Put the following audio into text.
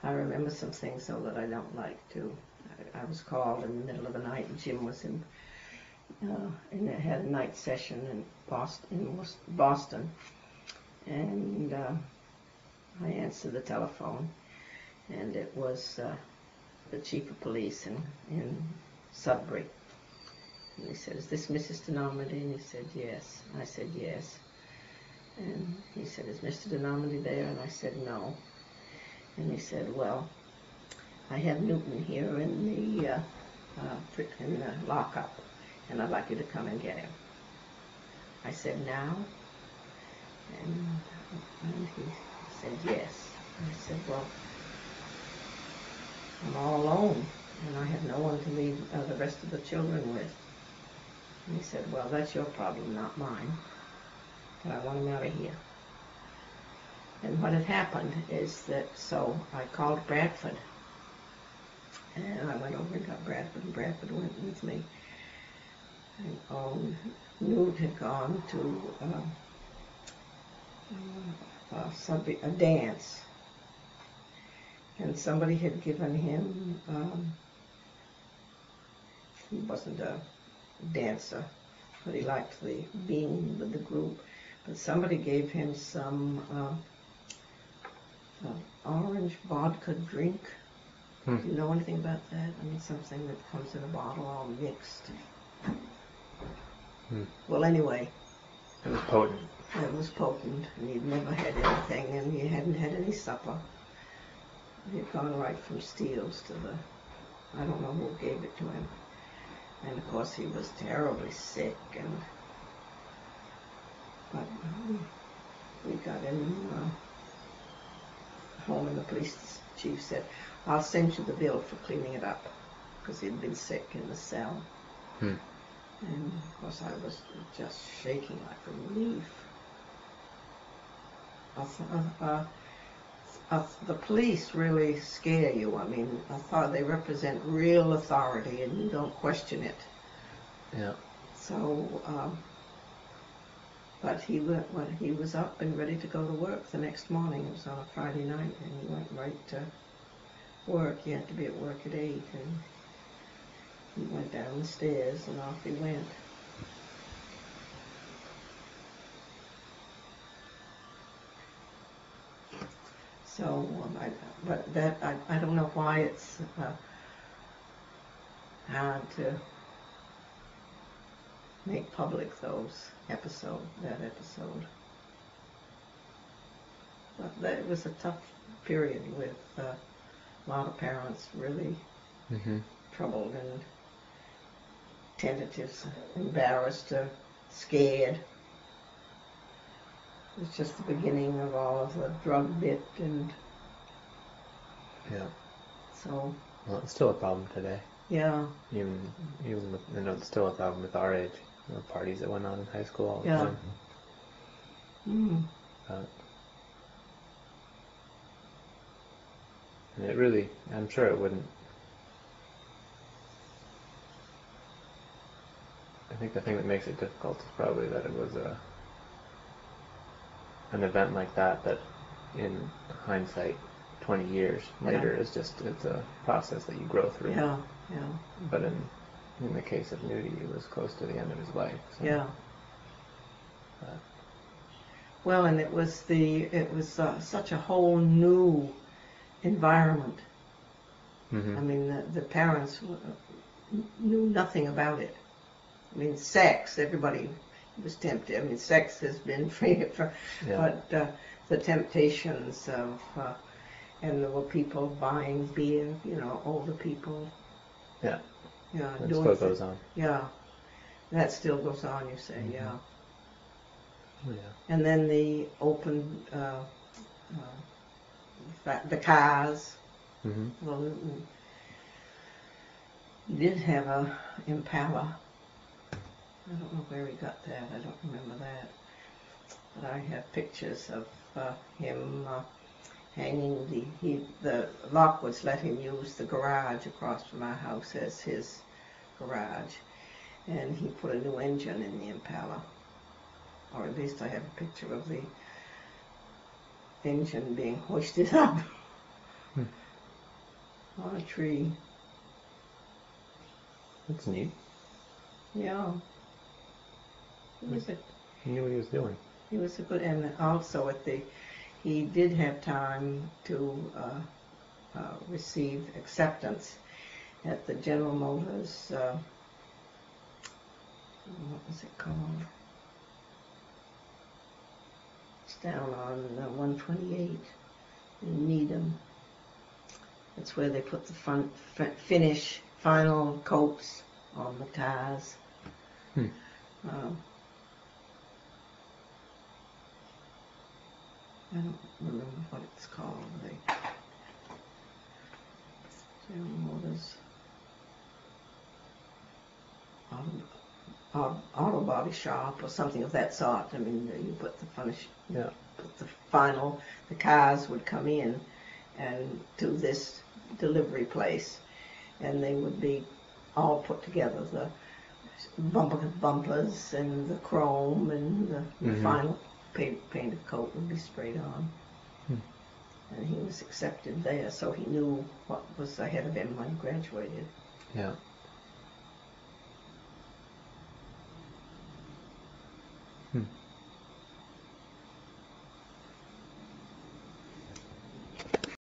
I remember some things, though, that I don't like, too. I was called in the middle of the night, and Jim was in, and they had a night session in Boston, and I answered the telephone, and it was the chief of police in Sudbury. And he said, "Is this Mrs. DeNormandy?" And he said, "Yes." I said, "Yes." And he said, "Is Mr. DeNormandy there?" And I said, "No." And he said, "Well, I have Newton here in the lockup, and I'd like you to come and get him." I said, "Now?" And he said, "Yes." I said, "Well, I'm all alone, and I have no one to leave the rest of the children with." And he said, "Well, that's your problem, not mine, but I want him out of here." And what had happened is that, so I called Bradford, and I went over and got Bradford, and Bradford went with me. And Newt had gone to a dance, and somebody had given him, he wasn't a dancer, but he liked being with the group, but somebody gave him some orange vodka drink. Do you know anything about that? I mean, something that comes in a bottle all mixed. Well, anyway. It was potent. It was potent, and he'd never had anything, and he hadn't had any supper. He'd gone right from Steele's to I don't know who gave it to him. And of course he was terribly sick, but we got him home, and the police chief said, "I'll send you the bill for cleaning it up," because he'd been sick in the cell. And of course I was just shaking like a leaf. The police really scare you. I mean, they represent real authority, and you don't question it. Yeah. So, but he was up and ready to go to work the next morning. It was on a Friday night, and he went right to work. He had to be at work at 8, and he went down the stairs, and off he went. So, I don't know why it's hard to make public that episode. But it was a tough period with a lot of parents really troubled and tentatives, embarrassed, scared. It was just the beginning of all of the drug bit, and so. Well, it's still a problem today. Yeah. Even with, it's still a problem with our age. Parties that went on in high school all the time. And it really, I'm sure it wouldn't. I think the thing that makes it difficult is probably that it was an event like that in hindsight 20 years later is just, it's a process that you grow through. Yeah. But in the case of Nudie, it was close to the end of his life. So. Yeah. Well, and it was such a whole new environment. I mean, the parents knew nothing about it. I mean, sex, everybody was tempted. I mean, sex has been free but the temptations of, and there were people buying beer, older people. Yeah. Yeah. It still goes on. Yeah. That still goes on, you say, yeah. Yeah. And then the open, the cars. Well, he did have a Impala. I don't know where he got that. I don't remember that. But I have pictures of him hanging the Lockwoods let him use the garage across from our house as his garage. And he put a new engine in the Impala. Or at least I have a picture of the engine being hoisted up. on a tree. That's neat. Yeah. He knew what he was doing. He was a good, and also he did have time to receive acceptance at the General Motors, what was it called? It's down on 128 in Needham. That's where they put the final coats on the cars. I don't remember what it's called. General Motors auto body shop or something of that sort. I mean, you put the cars would come in and to this delivery place, and they would be all put together, the bumpers and the chrome and the final painted coat would be sprayed on. And he was accepted there, so he knew what was ahead of him when he graduated. Yeah.